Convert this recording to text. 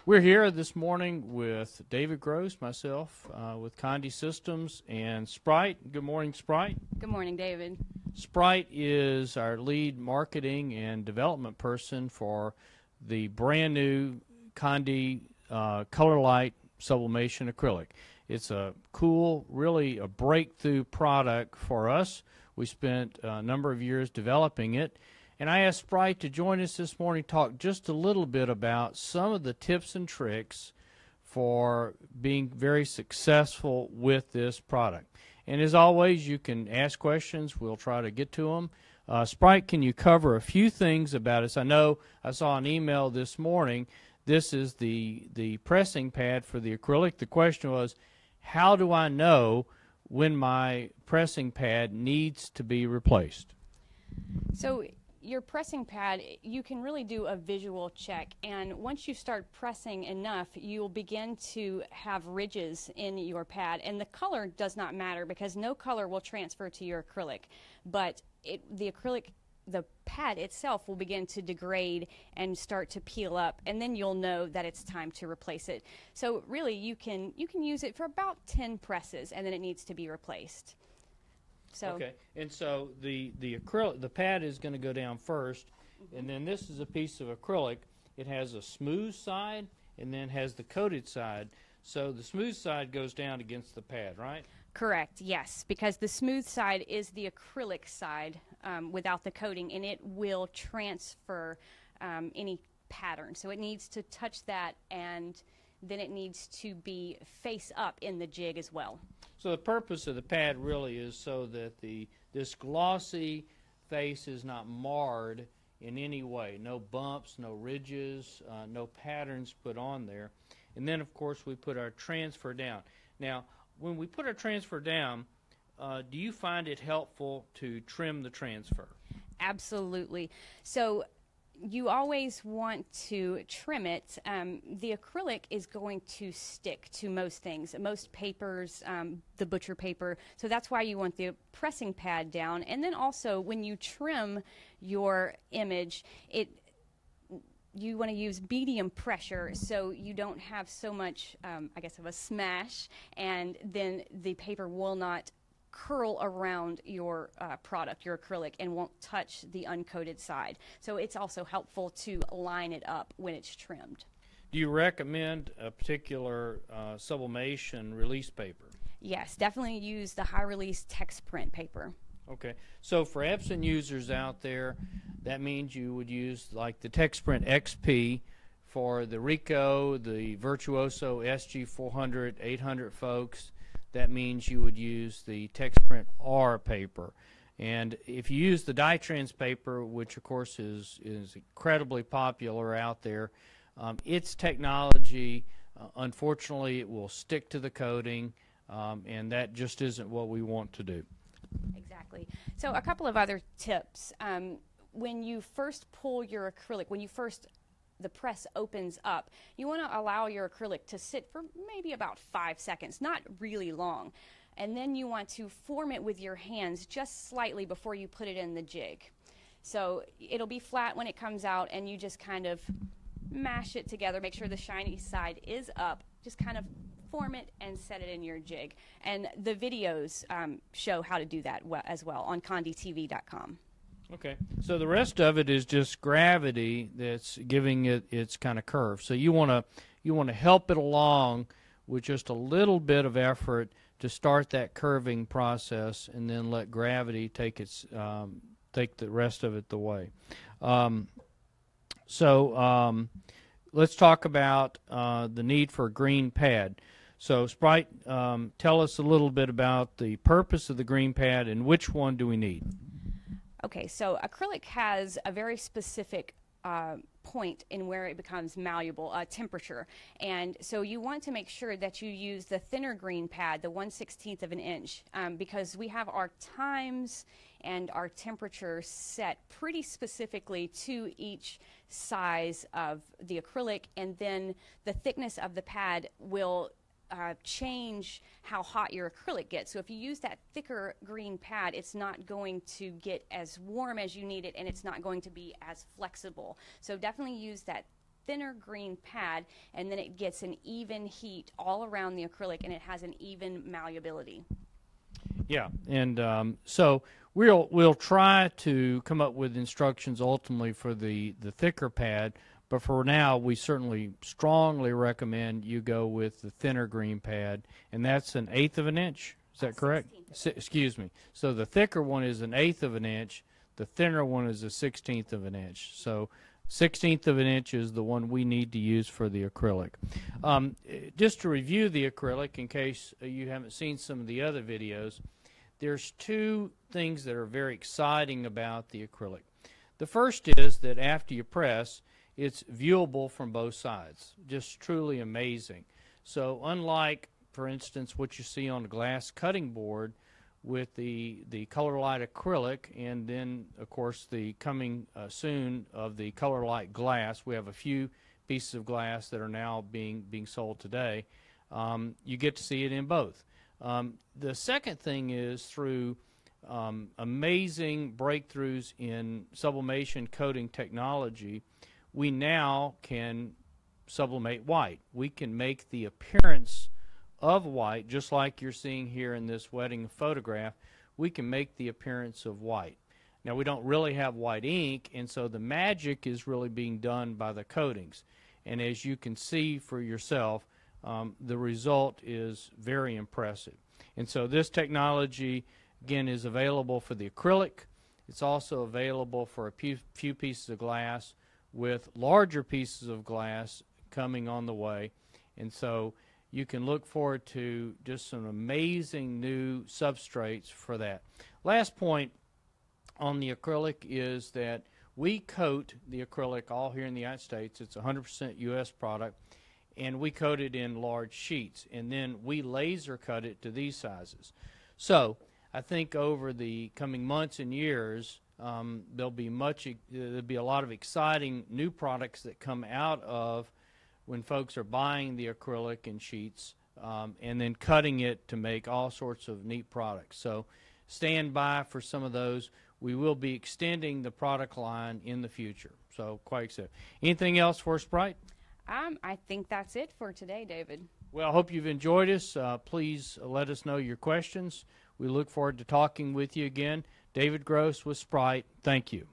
We're here this morning with David Gross, myself, with Condé Systems, and Sprite. Good morning, Sprite. Good morning, David. Sprite is our lead marketing and development person for the brand new Condé Colorlyte Sublimation Acrylic. It's a cool, really a breakthrough product for us. We spent a number of years developing it. And I asked Sprite to join us this morning, talk just a little bit about some of the tips and tricks for being very successful with this product. And as always, you can ask questions. We'll try to get to them. Sprite, can you cover a few things about us? I know I saw an email this morning. This is the pressing pad for the acrylic. The question was, how do I know when my pressing pad needs to be replaced? So your pressing pad, you can really do a visual check, and once you start pressing enough, you'll begin to have ridges in your pad, and the color does not matter because no color will transfer to your acrylic, but the pad itself will begin to degrade and start to peel up, and then you'll know that it's time to replace it. So really you can use it for about 10 presses, and then it needs to be replaced. So, okay, and so the pad is going to go down first, and then this is a piece of acrylic. It has a smooth side and then has the coated side. So the smooth side goes down against the pad, right? Correct, yes, because the smooth side is the acrylic side without the coating, and it will transfer any pattern. So it needs to touch that, and then it needs to be face up in the jig as well. So the purpose of the pad really is so that this glossy face is not marred in any way. No bumps, no ridges, no patterns put on there. And then, of course, we put our transfer down. Now, when we put our transfer down, do you find it helpful to trim the transfer? Absolutely. So you always want to trim it. The acrylic is going to stick to most things, most papers, the butcher paper, so that's why you want the pressing pad down. And then also when you trim your image, you want to use medium pressure so you don't have so much, I guess, of a smash, and then the paper will not curl around your product, your acrylic, and won't touch the uncoated side. So it's also helpful to line it up when it's trimmed. Do you recommend a particular sublimation release paper? Yes, definitely use the high release text print paper. Okay, so for Epson users out there, that means you would use like the TextPrint XP. For the Rico, the Virtuoso SG400, 800 folks, that means you would use the TextPrint R paper. And if you use the Dytrans paper, which of course is incredibly popular out there, its technology, unfortunately, it will stick to the coating, and that just isn't what we want to do. Exactly. So a couple of other tips. When you first pull your acrylic, the press opens up, you want to allow your acrylic to sit for maybe about 5 seconds, not really long. And then you want to form it with your hands just slightly before you put it in the jig. So it'll be flat when it comes out, and you just kind of mash it together, make sure the shiny side is up, just kind of form it and set it in your jig. And the videos show how to do that as well on CondéTV.com. Okay, so the rest of it is just gravity that's giving it its kind of curve. So you want to help it along with just a little bit of effort to start that curving process, and then let gravity take the rest of it the way. Let's talk about the need for a green pad. So Sprite, tell us a little bit about the purpose of the green pad and which one do we need? Okay, so acrylic has a very specific point in where it becomes malleable, temperature. And so you want to make sure that you use the thinner green pad, the 1/16 of an inch, because we have our times and our temperature set pretty specifically to each size of the acrylic, and then the thickness of the pad will change how hot your acrylic gets. So if you use that thicker green pad, it's not going to get as warm as you need it, and it's not going to be as flexible. So definitely use that thinner green pad, and then it gets an even heat all around the acrylic, and it has an even malleability. Yeah, and so we'll try to come up with instructions ultimately for the thicker pad, but for now we certainly strongly recommend you go with the thinner green pad, and that's 1/8 of an inch. Is that correct? Excuse me. So the thicker one is 1/8 of an inch. The thinner one is 1/16 of an inch. So 1/16 of an inch is the one we need to use for the acrylic. Just to review the acrylic, in case you haven't seen some of the other videos, there's two things that are very exciting about the acrylic. The first is that after you press, it's viewable from both sides. Just truly amazing. So unlike, for instance, what you see on a glass cutting board with the Colorlyte acrylic, and then, of course, the coming soon of the Colorlyte glass. We have a few pieces of glass that are now being sold today. You get to see it in both. The second thing is through amazing breakthroughs in sublimation coating technology, we now can sublimate white. We can make the appearance of white, just like you're seeing here in this wedding photograph. We can make the appearance of white. Now, we don't really have white ink, and so the magic is really being done by the coatings. And as you can see for yourself, the result is very impressive. And so this technology, again, is available for the acrylic. It's also available for a few pieces of glass, with larger pieces of glass coming on the way. And so you can look forward to just some amazing new substrates for that. Last point on the acrylic is that we coat the acrylic all here in the United States. It's 100% U.S. product, and we coat it in large sheets, and then we laser cut it to these sizes. So I think over the coming months and years, there'll be a lot of exciting new products that come out of when folks are buying the acrylic in sheets and then cutting it to make all sorts of neat products. So stand by for some of those. We will be extending the product line in the future. So quite excited. Anything else for Sprite? I think that's it for today, David. Well, I hope you've enjoyed us. Please let us know your questions. We look forward to talking with you again. David Gross with Sprite. Thank you.